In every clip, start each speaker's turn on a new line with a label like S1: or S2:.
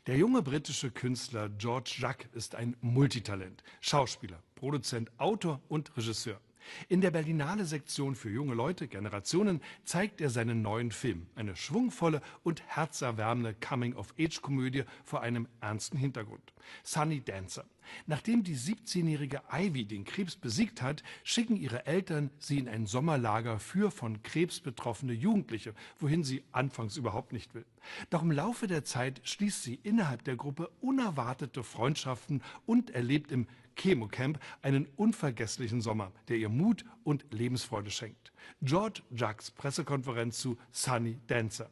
S1: Der junge britische Künstler George Jaques ist ein Multitalent. Schauspieler, Produzent, Autor und Regisseur. In der Berlinale-Sektion für junge Leute, Generationen, zeigt er seinen neuen Film. Eine schwungvolle und herzerwärmende Coming-of-Age-Komödie vor einem ernsten Hintergrund. Sunny Dancer. Nachdem die 17-jährige Ivy den Krebs besiegt hat, schicken ihre Eltern sie in ein Sommerlager für von Krebs betroffene Jugendliche, wohin sie anfangs überhaupt nicht will. Doch im Laufe der Zeit schließt sie innerhalb der Gruppe unerwartete Freundschaften und erlebt im Chemocamp einen unvergesslichen Sommer, der ihr Mut und Lebensfreude schenkt. George Jaques Pressekonferenz zu Sunny Dancer.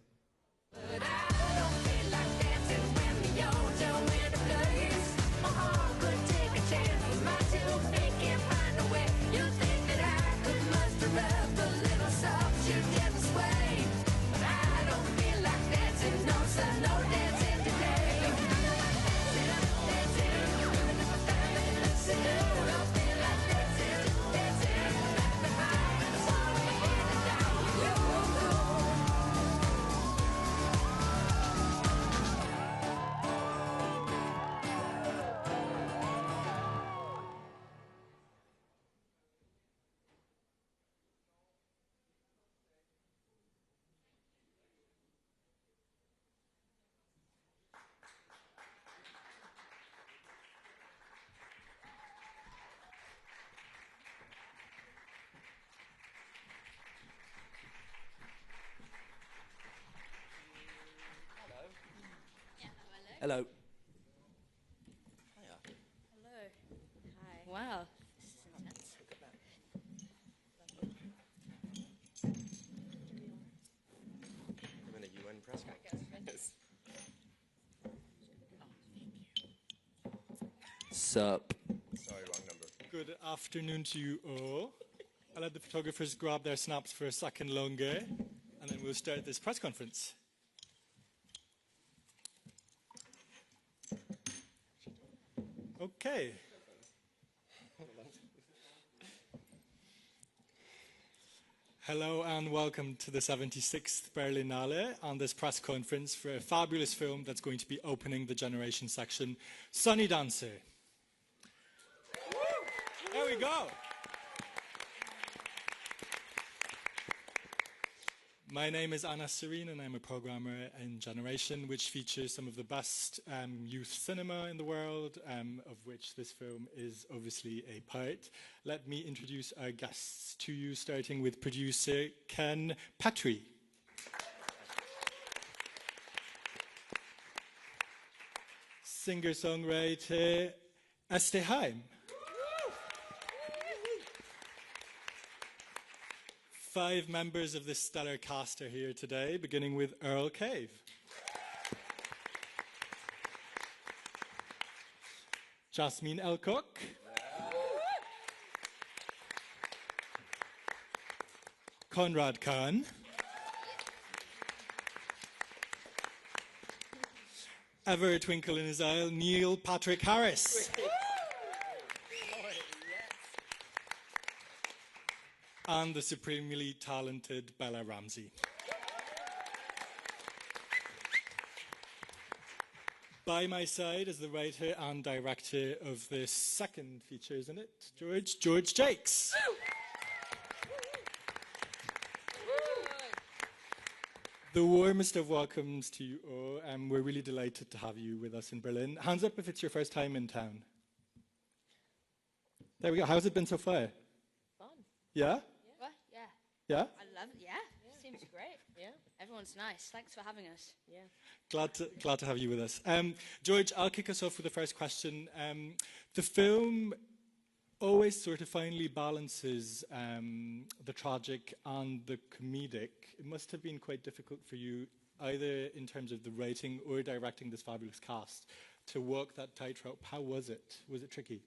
S2: Hello.
S3: Hiya. Hello. Hi. Wow. This is intense.
S2: I'm in a UN press conference. Sup. Sorry, wrong number.
S4: Good afternoon to you all. I'll let the photographers grab their snaps for a second longer, and then we'll start this press conference. Okay. Hello and welcome to the 76th Berlinale and this press conference for a fabulous film that's going to be opening the generation section, Sunny Dancer. There we go. My name is Anna Serene and I'm a programmer in Generation, which features some of the best youth cinema in the world, of which this film is obviously a part. Let me introduce our guests to you, starting with producer Ken Petrie. Singer-songwriter Este Heim. 5 members of this stellar cast are here today, beginning with Earl Cave. Jasmine Elcock. Conrad Khan. Ever a twinkle in his eye, Neil Patrick Harris. And the supremely talented Bella Ramsey. By my side is the writer and director of this second feature, isn't it, George? George Jaques. The warmest of welcomes to you all, and we're really delighted to have you with us in Berlin. Hands up if it's your first time in town. There we go. How's it been so far?
S3: Fun.
S4: Yeah?
S3: Yeah.
S4: Yeah?
S3: I love it. Yeah. Seems great. Yeah. Everyone's nice. Thanks for having us. Yeah.
S4: Glad to have you with us. George, I'll kick us off with the first question. The film always sort of finely balances the tragic and the comedic. It must have been quite difficult for you, either in terms of the writing or directing this fabulous cast, to walk that tightrope. How was it? Was it tricky?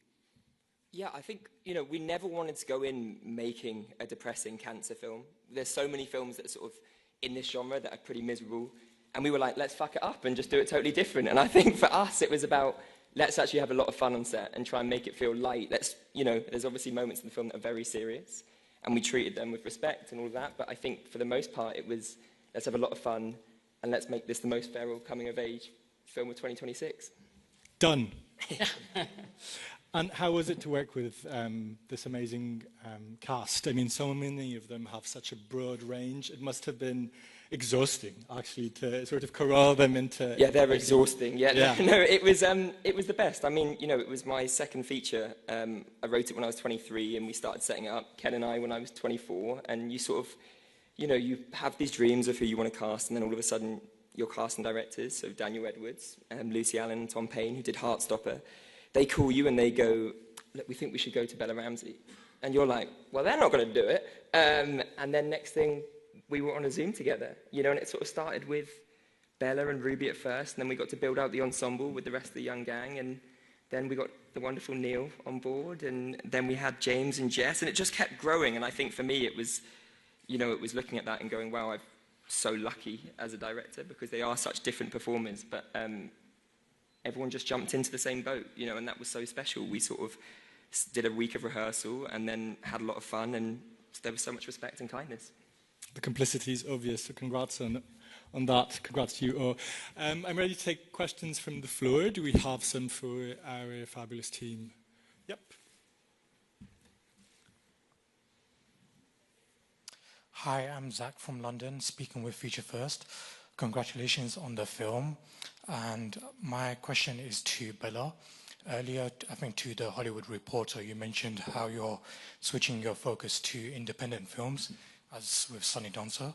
S5: Yeah, I think, we never wanted to go in making a depressing cancer film. There's so many films that are sort of in this genre that are pretty miserable. And we were like, let's fuck it up and just do it totally different. And I think for us, it was about, let's actually have a lot of fun on set and try and make it feel light. There's obviously moments in the film that are very serious. And we treated them with respect and all of that. But I think for the most part, it was, let's have a lot of fun and let's make this the most feral coming-of-age film of 2026.
S4: Done. And how was it to work with this amazing cast? I mean, so many of them have such a broad range. It must have been exhausting, actually, to sort of corral them into...
S5: Yeah, they're exhausting.
S4: Yeah.
S5: No, it was the best. I mean, you know, it was my second feature. I wrote it when I was 23, and we started setting it up, Ken and I, when I was 24. And you sort of, you know, you have these dreams of who you want to cast, and then all of a sudden, your casting directors, so Daniel Edwards, Lucy Allen, and Tom Payne, who did Heartstopper, they call you and they go, look, we think we should go to Bella Ramsey. And you're like, well, they're not going to do it. And then next thing, we were on a Zoom together, you know, and it sort of started with Bella and Ruby at first, and then we got to build out the ensemble with the rest of the young gang, and then we got the wonderful Neil on board, and then we had James and Jess, and it just kept growing. And I think for me, it was, you know, it was looking at that and going, wow, I'm so lucky as a director, because they are such different performers, but everyone just jumped into the same boat, you know, and that was so special. We sort of did a week of rehearsal and then had a lot of fun, and there was so much respect and kindness.
S4: The complicity is obvious, so congrats on that. Congrats to you all. I'm ready to take questions from the floor. Do we have some for our fabulous team? Yep.
S6: Hi, I'm Zach from London, speaking with Feature First. Congratulations on the film. And my question is to Bella. Earlier, I think to the Hollywood Reporter, you mentioned how you're switching your focus to independent films, as with Sunny Dancer,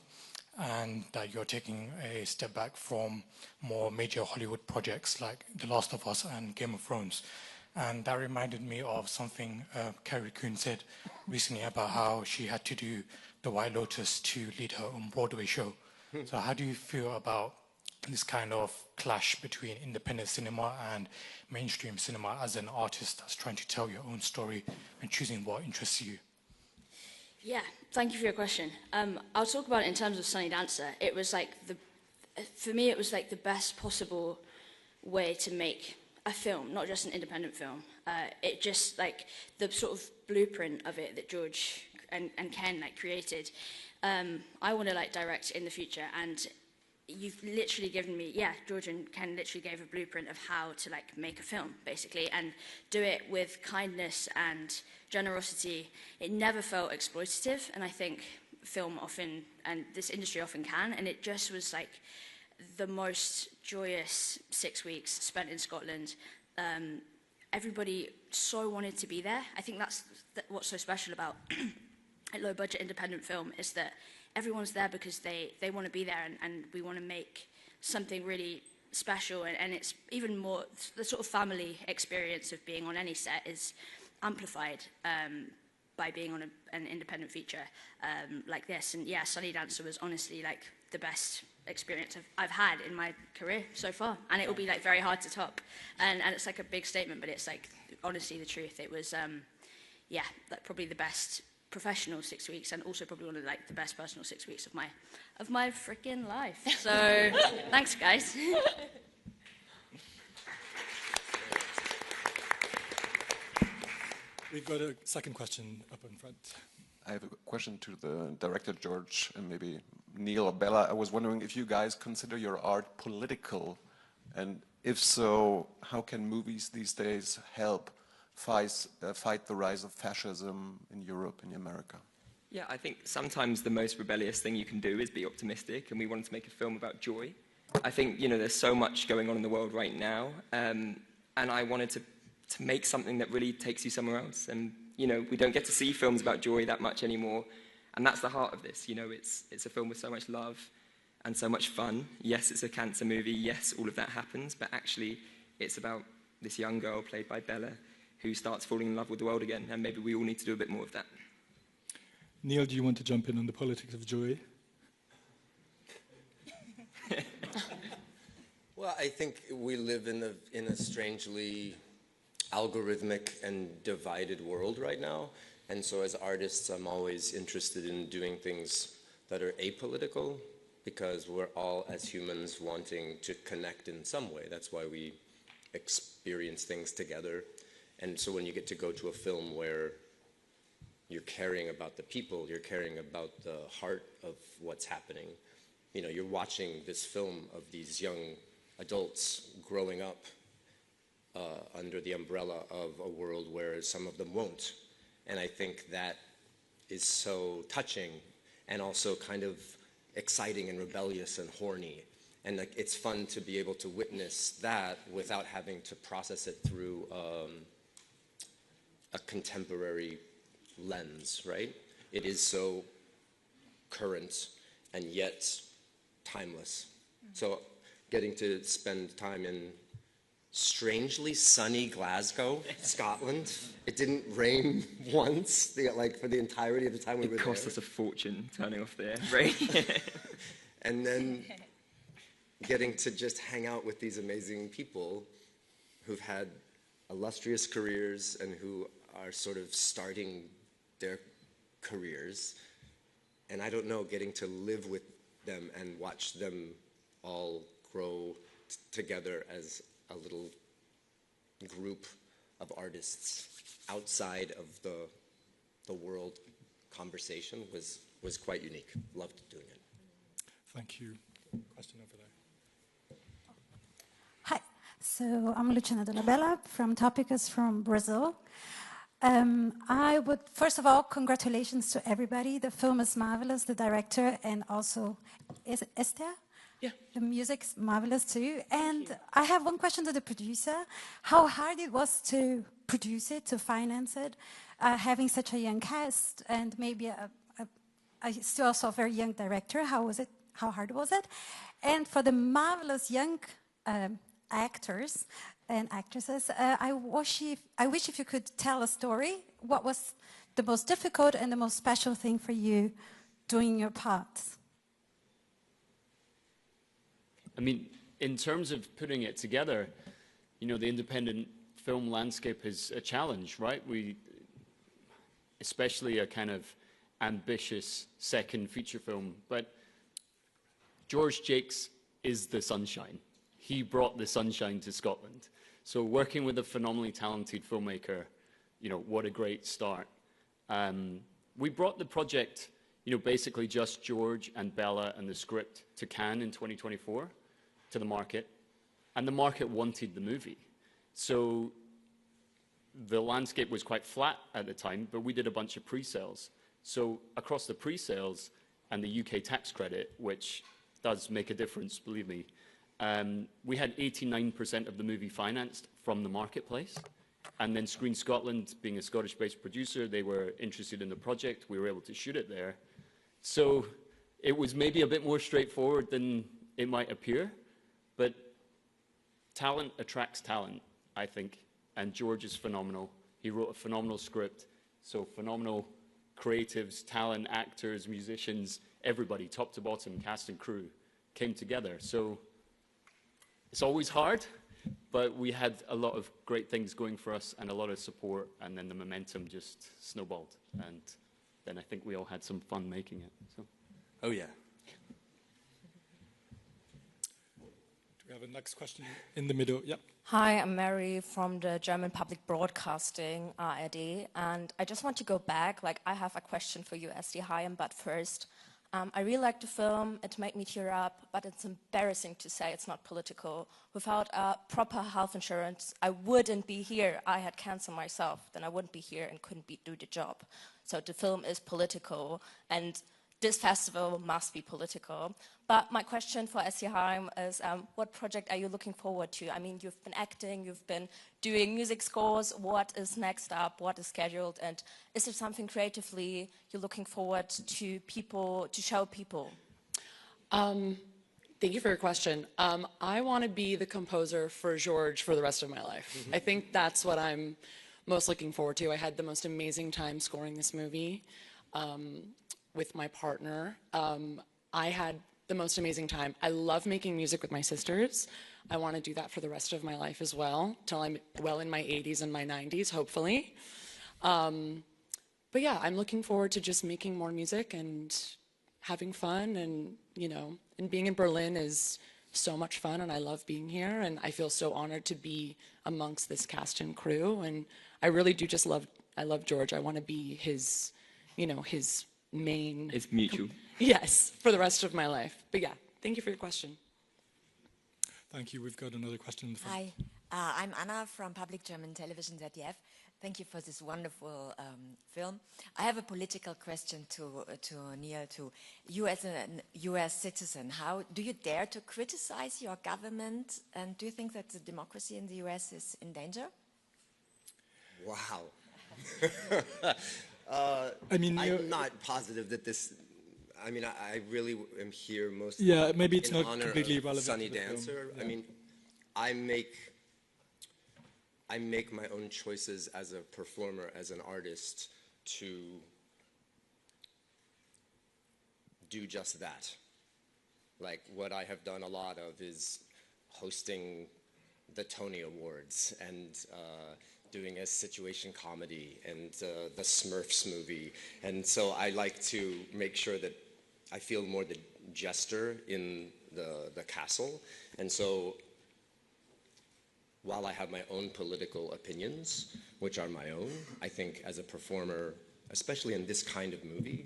S6: and that you're taking a step back from more major Hollywood projects like The Last of Us and Game of Thrones. And that reminded me of something Carrie Coon said recently about how she had to do The White Lotus to lead her own Broadway show. So how do you feel about this kind of clash between independent cinema and mainstream cinema as an artist that's trying to tell your own story and choosing what interests you?
S3: Yeah, thank you for your question. I'll talk about it in terms of Sunny Dancer. It was like for me, it was like the best possible way to make a film, not just an independent film. It just like the sort of blueprint of it that George and Ken like created. I want to like direct in the future, and you've literally given me, George and Ken literally gave a blueprint of how to like make a film, basically, and do it with kindness and generosity. It never felt exploitative, and I think film often, and this industry often can, and it just was like the most joyous 6 weeks spent in Scotland. Everybody so wanted to be there. I think that's what's so special about a low-budget independent film, is that everyone's there because they want to be there, and we want to make something really special, and it's even more, the sort of family experience of being on any set is amplified by being on an independent feature like this. And yeah, Sunny Dancer was honestly like the best experience I've had in my career so far, and it will be like very hard to top, and it's like a big statement, but it's like honestly the truth. It was like probably the best professional 6 weeks, and also probably one of like the best personal 6 weeks of my freaking life. So thanks guys.
S4: We've got a second question up in front.
S7: I have a question to the director, George, and maybe Neil or Bella. I was wondering if you guys consider your art political, and if so, how can movies these days help fight the rise of fascism in Europe and America?
S5: Yeah, I think sometimes the most rebellious thing you can do is be optimistic, and we wanted to make a film about joy. I think, you know, there's so much going on in the world right now, and I wanted to make something that really takes you somewhere else. And, you know, we don't get to see films about joy that much anymore, and that's the heart of this. You know, it's a film with so much love and so much fun. Yes, it's a cancer movie. Yes, all of that happens, but actually it's about this young girl played by Bella who starts falling in love with the world again, and maybe we all need to do a bit more of that.
S4: Neil, do you want to jump in on the politics of joy?
S2: Well, I think we live in a strangely algorithmic and divided world right now, and so as artists I'm always interested in doing things that are apolitical, because we're all as humans wanting to connect in some way. That's why we experience things together. And so when you get to go to a film where you're caring about the people, you're caring about the heart of what's happening, you know, you're watching this film of these young adults growing up under the umbrella of a world where some of them won't. And I think that is so touching and also kind of exciting and rebellious and horny. And like, it's fun to be able to witness that without having to process it through a contemporary lens, right? It is so current and yet timeless. So getting to spend time in strangely sunny Glasgow, Scotland. It didn't rain once, like for the entirety of the time we were there.
S5: It cost us a fortune turning off the rain.
S2: And then getting to just hang out with these amazing people who've had illustrious careers and who are sort of starting their careers. And I don't know, getting to live with them and watch them all grow together as a little group of artists outside of the world conversation was quite unique. Loved doing it.
S4: Thank you. Question over there.
S8: Hi, so I'm Luciana Della Bella from Topicus from Brazil. I would, first of all, congratulations to everybody. The film is marvelous, the director, and also, is it Esther?
S9: Yeah.
S8: The music's marvelous too. And I have one question to the producer. How hard it was to produce it, to finance it, having such a young cast and maybe still also a very young director. How was it? How hard was it? And for the marvelous young actors and actresses, I wish if you could tell a story. What was the most difficult and the most special thing for you doing your parts?
S9: I mean, in terms of putting it together, you know, the independent film landscape is a challenge, right? Especially a kind of ambitious second feature film. But George Jaques is the sunshine. He brought the sunshine to Scotland. So working with a phenomenally talented filmmaker, you know, what a great start. We brought the project, you know, basically just George and Bella and the script to Cannes in 2024. To the market, and the market wanted the movie. So the landscape was quite flat at the time, but we did a bunch of pre-sales. So across the pre-sales and the UK tax credit, which does make a difference, believe me, we had 89% of the movie financed from the marketplace. And then Screen Scotland, being a Scottish-based producer, they were interested in the project. We were able to shoot it there. So it was maybe a bit more straightforward than it might appear. But talent attracts talent, I think, and George is phenomenal. He wrote a phenomenal script, so phenomenal creatives, talent, actors, musicians, everybody, top to bottom, cast and crew, came together. So it's always hard, but we had a lot of great things going for us and a lot of support, and then the momentum just snowballed. And then I think we all had some fun making it. So.
S2: Oh, yeah.
S4: We have a next question in the middle. Yep.
S10: Hi, I'm Mary from the German Public Broadcasting, ARD, and I just want to go back. Like, I have a question for you, SD Hayem, but first, I really liked the film. It made me tear up, but it's embarrassing to say it's not political. Without proper health insurance, I wouldn't be here. I had cancer myself, then I wouldn't be here and couldn't do the job. So the film is political, and this festival must be political. But my question for SD Hayem is, what project are you looking forward to? I mean, you've been acting, you've been doing music scores. What is next up? What is scheduled? And is there something creatively you're looking forward to show people?
S11: Thank you for your question. I want to be the composer for George for the rest of my life. Mm-hmm. I think that's what I'm most looking forward to. I had the most amazing time scoring this movie with my partner. I had the most amazing time. I love making music with my sisters. I want to do that for the rest of my life as well, till I'm well in my 80s and my 90s, hopefully. But yeah, I'm looking forward to just making more music and having fun, and you know, and being in Berlin is so much fun, and I love being here, and I feel so honored to be amongst this cast and crew, and I really do just I love George. I want to be his, you know, his main...
S5: It's mutual.
S11: Yes, for the rest of my life. But yeah, thank you for your question.
S4: Thank you. We've got another question in the front.
S12: Hi, I'm Anna from Public German Television ZDF. Thank you for this wonderful film. I have a political question to Neil, to you as a US citizen. How do you dare to criticize your government, and do you think that the democracy in the US is in danger?
S2: Wow.
S4: I mean,
S2: I'm not positive that this. I mean, I really am here mostly.
S4: Yeah, maybe it's
S2: in
S4: not
S2: honor
S4: completely
S2: of
S4: relevant
S2: Sunny
S4: to the film.
S2: Dancer.
S4: Yeah.
S2: I mean, I make my own choices as a performer, as an artist, to do just that. Like, what I have done a lot of is hosting the Tony Awards and doing a situation comedy and the Smurfs movie. And so I like to make sure that I feel more the jester in the castle. And so while I have my own political opinions, which are my own, I think as a performer, especially in this kind of movie,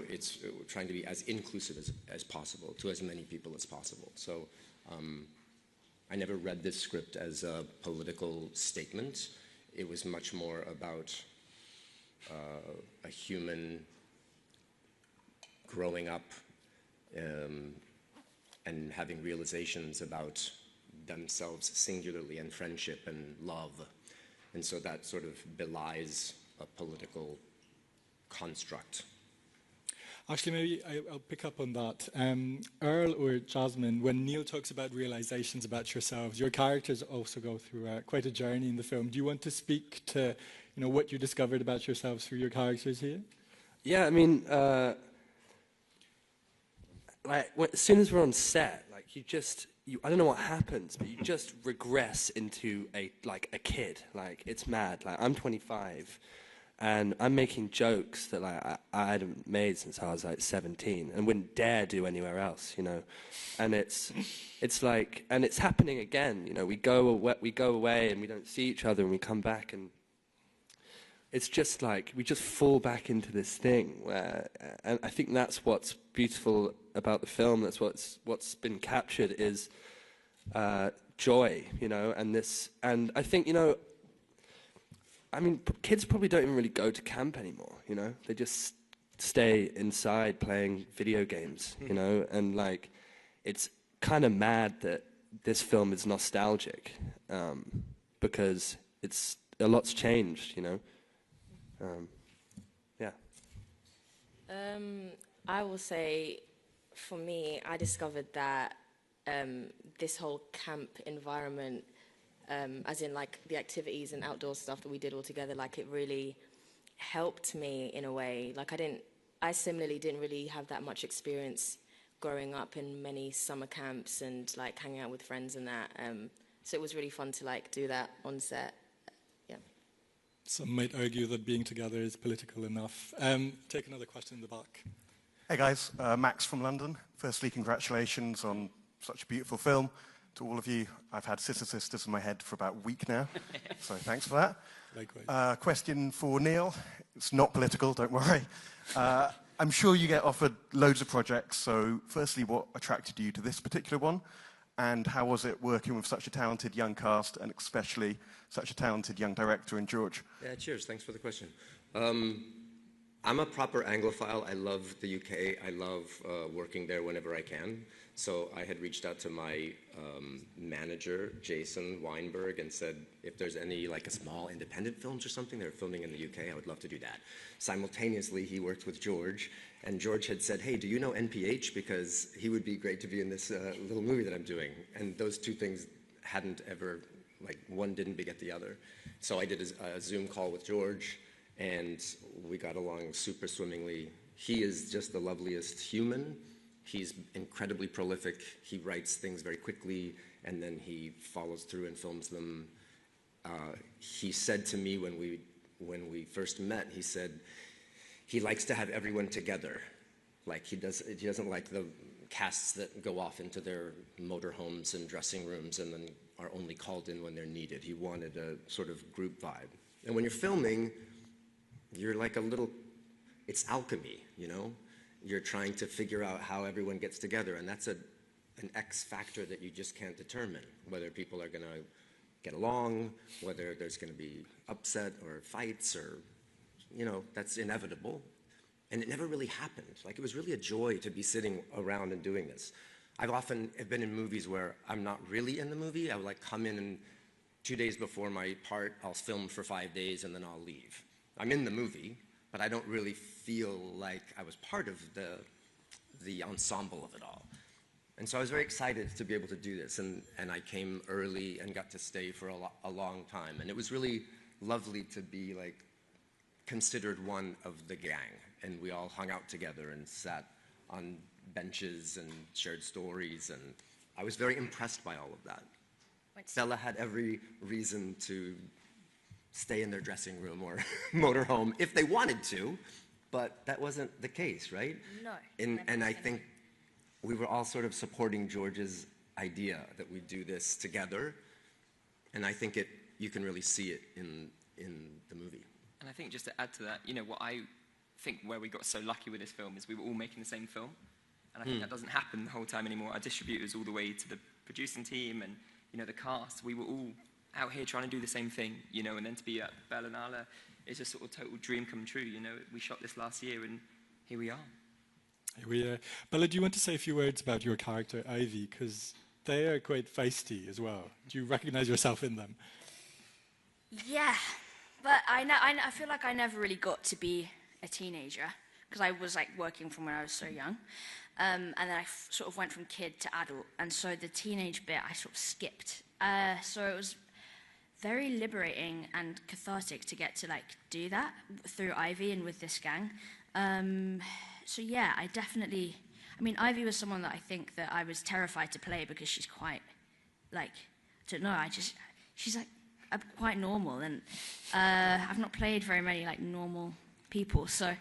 S2: it's trying to be as inclusive as possible to as many people as possible. So I never read this script as a political statement. It was much more about a human growing up and having realizations about themselves singularly, and friendship and love. And so that sort of belies a political construct.
S4: Actually, maybe I'll pick up on that. Earl or Jasmine, when Neil talks about realizations about yourselves, your characters also go through quite a journey in the film. Do you want to speak to, what you discovered about yourselves through your characters here?
S13: Yeah, I mean, as soon as we're on set, I don't know what happens, but you just regress into a kid. Like, it's mad. Like, I'm 25. And I'm making jokes that I hadn't made since I was 17 and wouldn't dare do anywhere else, And it's like, and it's happening again, We go away and we don't see each other, and we come back, and it's just like we just fall back into this thing where, and I think that's what's beautiful about the film. That's what's been captured is joy, and I think I mean, kids probably don't even really go to camp anymore, They just stay inside playing video games, And it's kind of mad that this film is nostalgic, because a lot's changed, Yeah.
S10: I will say, for me, I discovered that this whole camp environment, as in the activities and outdoor stuff that we did all together, it really helped me in a way. I similarly didn't really have that much experience growing up in many summer camps and hanging out with friends and that. So it was really fun to do that on set. Yeah.
S4: Some might argue that being together is political enough. Take another question in the back.
S14: Hey guys, Max from London. Firstly, congratulations on such a beautiful film. To all of you, I've had sisters in my head for about a week now, so thanks for that.
S4: Likewise.
S14: Question for Neil. It's not political, don't worry. I'm sure you get offered loads of projects, so firstly, what attracted you to this particular one? And how was it working with such a talented young cast, and especially such a talented young director in George?
S2: Yeah, cheers. Thanks for the question. I'm a proper Anglophile. I love the UK. I love working there whenever I can. So I had reached out to my manager, Jason Weinberg, and said, if there's any a small independent films or something they're filming in the UK, I would love to do that. Simultaneously, he worked with George, and George had said, hey, do you know NPH? Because he would be great to be in this little movie that I'm doing. And those two things hadn't ever, one didn't beget the other. So I did a Zoom call with George, and we got along super swimmingly. He is just the loveliest human. He's incredibly prolific. He writes things very quickly, and then he follows through and films them. He said to me when we first met, he said he likes to have everyone together. He doesn't like the casts that go off into their motorhomes and dressing rooms and then are only called in when they're needed. He wanted a sort of group vibe. And when you're filming, you're it's alchemy, You're trying to figure out how everyone gets together, and that's an X factor that you just can't determine, whether people are going to get along, whether there's going to be upset or fights or, you know, that's inevitable. And it never really happened. Like, it was really a joy to be sitting around and doing this. I've often been in movies where I'm not really in the movie. I would like come in and 2 days before my part, I'll film for 5 days and then I'll leave. I'm in the movie, but I don't really feel like I was part of the ensemble of it all. And so I was very excited to be able to do this, and I came early and got to stay for a long time. And it was really lovely to be like considered one of the gang, and we all hung out together and sat on benches and shared stories, and I was very impressed by all of that. Bella had every reason to stay in their dressing room or motorhome if they wanted to, but that wasn't the case, right?
S3: No.
S2: And I think we were all sort of supporting George's idea that we do this together, and I think you can really see it in the movie.
S5: And I think just to add to that, you know, what I think where we got so lucky with this film is we were all making the same film, and I think that doesn't happen the whole time anymore. Our distributors all the way to the producing team and, you know, the cast, we were all out here trying to do the same thing, you know, and then to be at Berlinale is a sort of total dream come true, you know. We shot this last year and here we are.
S4: Bella, do you want to say a few words about your character, Ivy? Because they are quite feisty as well. Do you recognize yourself in them?
S3: Yeah, but I feel like I never really got to be a teenager because I was like working from when I was so young. And then I sort of went from kid to adult. And so the teenage bit I sort of skipped. So it was very liberating and cathartic to get to like do that through Ivy and with this gang. So yeah, I mean, Ivy was someone that I think that I was terrified to play because she's quite, like, I don't know, she's like quite normal, and I've not played very many like normal people, so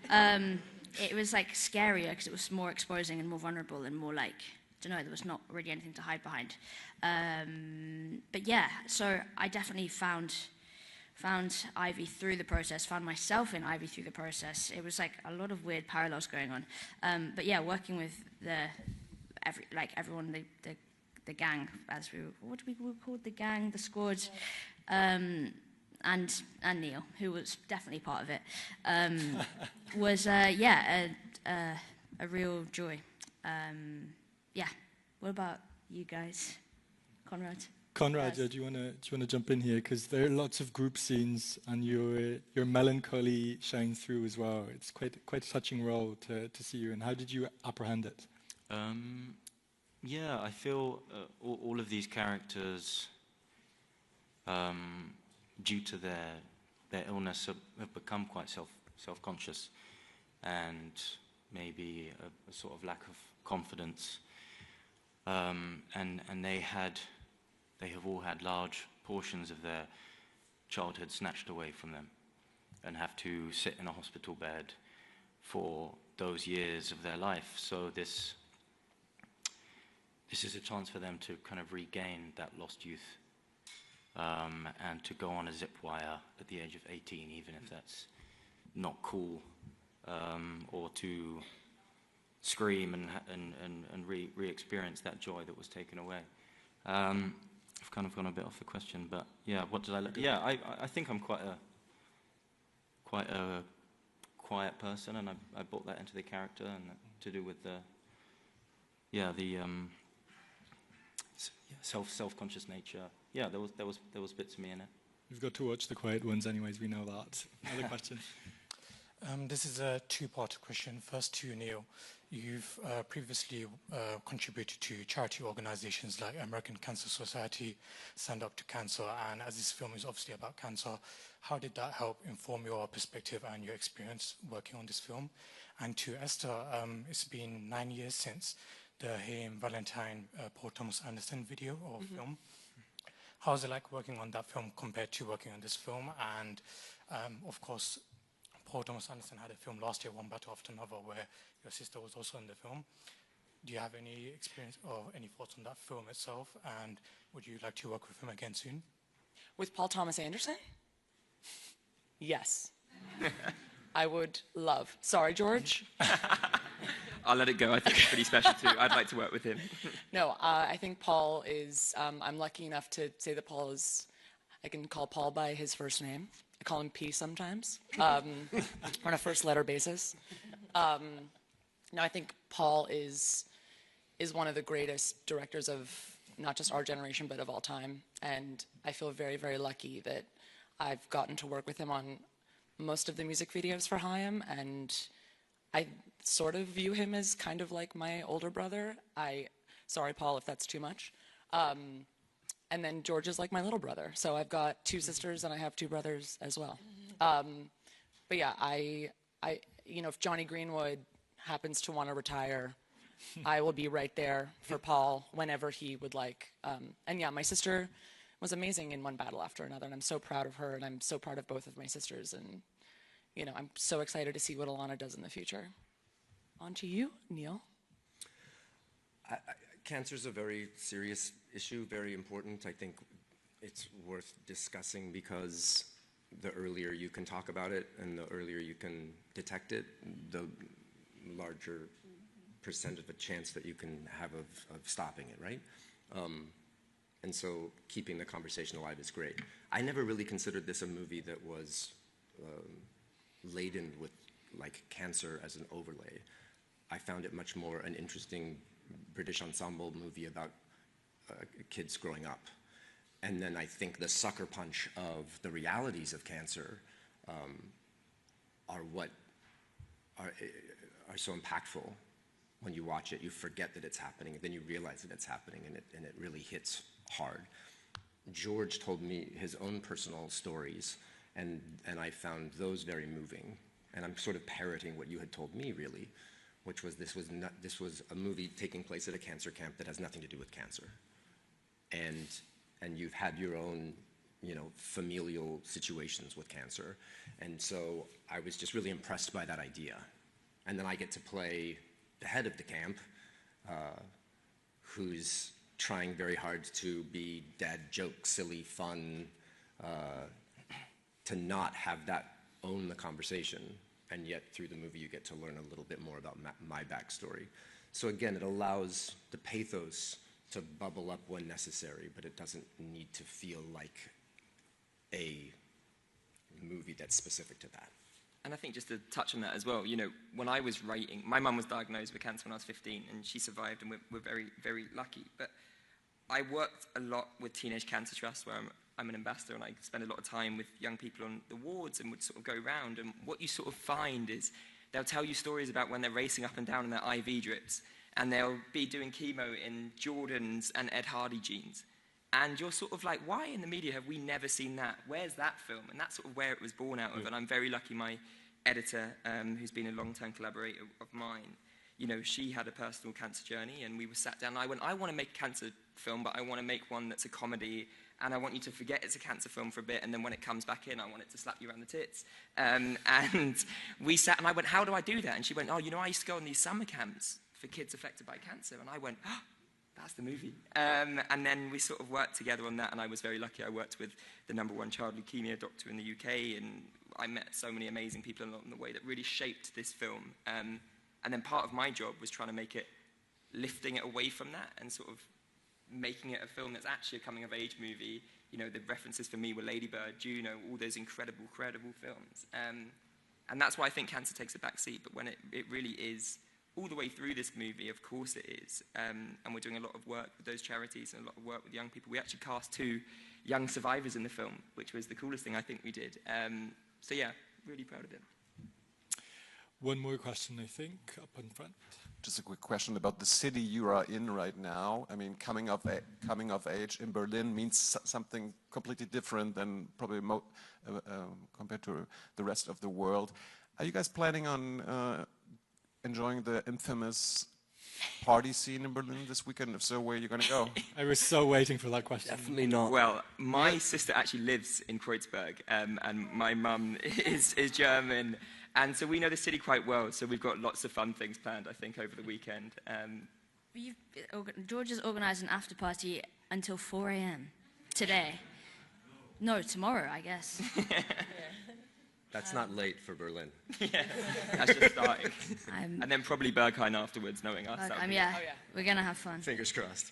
S3: it was like scarier because it was more exposing and more vulnerable and more like, I don't know, there was not really anything to hide behind. But yeah, so I definitely found Ivy through the process, found myself in Ivy through the process. It was like a lot of weird parallels going on. But yeah, working with everyone, the gang, what do we call the gang, the squad, and Neil, who was definitely part of it, was a real joy. Yeah. What about you guys, Conrad?
S4: Conrad, do you want to jump in here? Because there are lots of group scenes, and your melancholy shines through as well. It's quite a touching role to see you. And how did you apprehend it?
S15: Yeah, I feel all of these characters, due to their illness, have become quite self-conscious, and maybe a sort of lack of confidence. And they have all had large portions of their childhood snatched away from them, and have to sit in a hospital bed for those years of their life. So this is a chance for them to kind of regain that lost youth, and to go on a zip wire at the age of 18, even if that's not cool, or to scream and re-experience that joy that was taken away. I've kind of gone a bit off the question, but yeah, what did I? Yeah, I think I'm quite a quiet person, and I brought that into the character, and to do with the self-conscious nature. Yeah, there was bits of me in it.
S4: You've got to watch The Quiet Ones, anyways. We know that. Another question.
S6: This is a two-part question. First to Neil. You've previously contributed to charity organizations like American Cancer Society, Stand Up to Cancer, and as this film is obviously about cancer, how did that help inform your perspective and your experience working on this film? And to Esther, it's been 9 years since the Hey Valentine Paul Thomas Anderson video or film. How's it like working on that film compared to working on this film? And of course, Paul Thomas Anderson had a film last year, One Battle After Another, where your sister was also in the film. Do you have any experience or any thoughts on that film itself? And would you like to work with him again soon?
S11: With Paul Thomas Anderson? Yes. I would love. Sorry, George.
S5: I'll let it go. I think it's pretty special too. I'd like to work with him.
S11: No, I think Paul is, I'm lucky enough to say that Paul is, I can call Paul by his first name. I call him P sometimes, on a first letter basis. No, I think Paul is one of the greatest directors of not just our generation, but of all time. And I feel very, very lucky that I've gotten to work with him on most of the music videos for Haim, and I sort of view him as kind of like my older brother. Sorry, Paul, if that's too much. And then George is like my little brother. So I've got 2 sisters and I have 2 brothers as well. But yeah, if Johnny Greenwood happens to want to retire, I will be right there for Paul whenever he would like. And yeah, my sister was amazing in one battle after another, and I'm so proud of her, and I'm so proud of both of my sisters, and I'm so excited to see what Alana does in the future. On to you, Neil.
S2: Cancer is a very serious issue, very important. I think it's worth discussing because the earlier you can talk about it and the earlier you can detect it, the larger percent of a chance that you can have of stopping it, right? And so keeping the conversation alive is great. I never really considered this a movie that was laden with like cancer as an overlay. I found it much more an interesting British ensemble movie about kids growing up. And then I think the sucker punch of the realities of cancer are what are so impactful. When you watch it, you forget that it's happening, and then you realize that it's happening, and it really hits hard. George told me his own personal stories, and I found those very moving. And I'm sort of parroting what you had told me, really, which was this was a movie taking place at a cancer camp that has nothing to do with cancer, and you've had your own, familial situations with cancer, and so I was just really impressed by that idea. And then I get to play the head of the camp, who's trying very hard to be dad joke, silly, fun, to not have that own the conversation, and yet through the movie you get to learn a little bit more about my backstory. So again, it allows the pathos to bubble up when necessary, but it doesn't need to feel like a movie that's specific to that.
S5: And I think just to touch on that as well, when I was writing, my mum was diagnosed with cancer when I was 15, and she survived, and we're very, very lucky. But I worked a lot with Teenage Cancer Trust, where I'm an ambassador, and I spend a lot of time with young people on the wards and would sort of go around. And what you sort of find is they'll tell you stories about when they're racing up and down in their IV drips, and they'll be doing chemo in Jordans and Ed Hardy jeans. And you're sort of like, why in the media have we never seen that? Where's that film? And that's sort of where it was born out of. And I'm very lucky my editor, who's been a long-term collaborator of mine, she had a personal cancer journey, and we were sat down, and I went, I want to make a cancer film, but I want to make one that's a comedy, and I want you to forget it's a cancer film for a bit, and then when it comes back in, I want it to slap you around the tits. And we sat, and I went, how do I do that? And she went, I used to go on these summer camps for kids affected by cancer. And I went, that's the movie. And then we sort of worked together on that, and I was very lucky. I worked with the #1 child leukemia doctor in the UK, and I met so many amazing people along the way that really shaped this film. And then part of my job was trying to make it, lifting it away from that and sort of making it a film that's actually a coming-of-age movie. The references for me were Lady Bird, Juno, all those incredible, credible films. And that's why I think cancer takes a back seat, but when it really is all the way through this movie, of course it is. And we're doing a lot of work with those charities and a lot of work with young people. We actually cast 2 young survivors in the film, which was the coolest thing I think we did. So yeah, really proud of it.
S4: One more question, I think, up in front.
S7: Just a quick question about the city you are in right now. I mean, coming of age in Berlin means something completely different than probably compared to the rest of the world. Are you guys planning on enjoying the infamous party scene in Berlin this weekend? If so, where are you going to go?
S4: I was so waiting for that question.
S13: Definitely not.
S5: Well, my sister actually lives in Kreuzberg, and my mum is German. And so we know the city quite well, so we've got lots of fun things planned, I think, over the weekend.
S3: George has organised an after party until 4 a.m. today. No, tomorrow, I guess.
S2: That's not late for Berlin.
S5: Yeah, that's just starting. And then probably Berghain afterwards, knowing us. That would be-
S3: yeah, we're gonna have fun.
S2: Fingers crossed.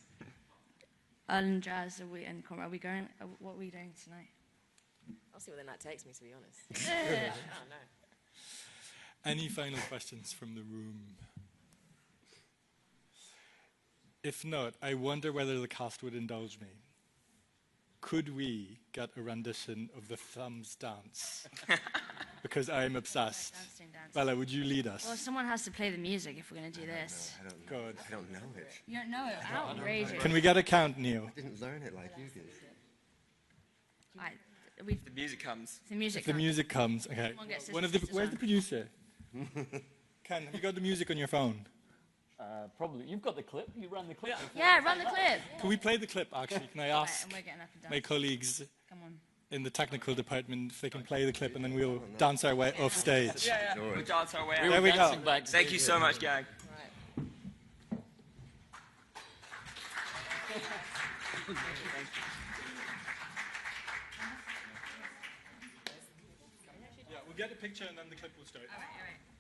S3: And Jazz, are we going? What are we doing tonight?
S16: I'll see where the night takes me, to be honest.
S3: Yeah.
S16: Oh, no.
S4: Any final questions from the room? If not, I wonder whether the cast would indulge me. Could we get a rendition of the Thumbs dance? Because I'm obsessed. Bella, would you lead us?
S3: Well, someone has to play the music if we're going to do this.
S2: I don't know.
S4: Good.
S2: I don't know it.
S3: You don't know it? Outrageous.
S4: Can we get a count, Neil?
S2: I didn't learn it like you did.
S5: The music comes.
S3: The music
S4: If the
S3: comes.
S4: music comes, okay.
S3: Someone gets
S4: Where's the producer? Ken, have you got the music on your phone?
S9: Probably. You've got the clip. You ran the clip.
S3: Yeah, run the clip.
S4: Can we play the clip, actually? Can I ask
S3: and we're getting up and down.
S4: my colleagues
S3: Come on.
S4: in the technical department if they can play the clip, and then we'll dance our way off stage?
S5: Yeah. We'll dance our way out.
S4: There we go.
S5: Thank you so much, gang.
S4: Yeah, we'll get a picture and then the clip will start.
S3: All right.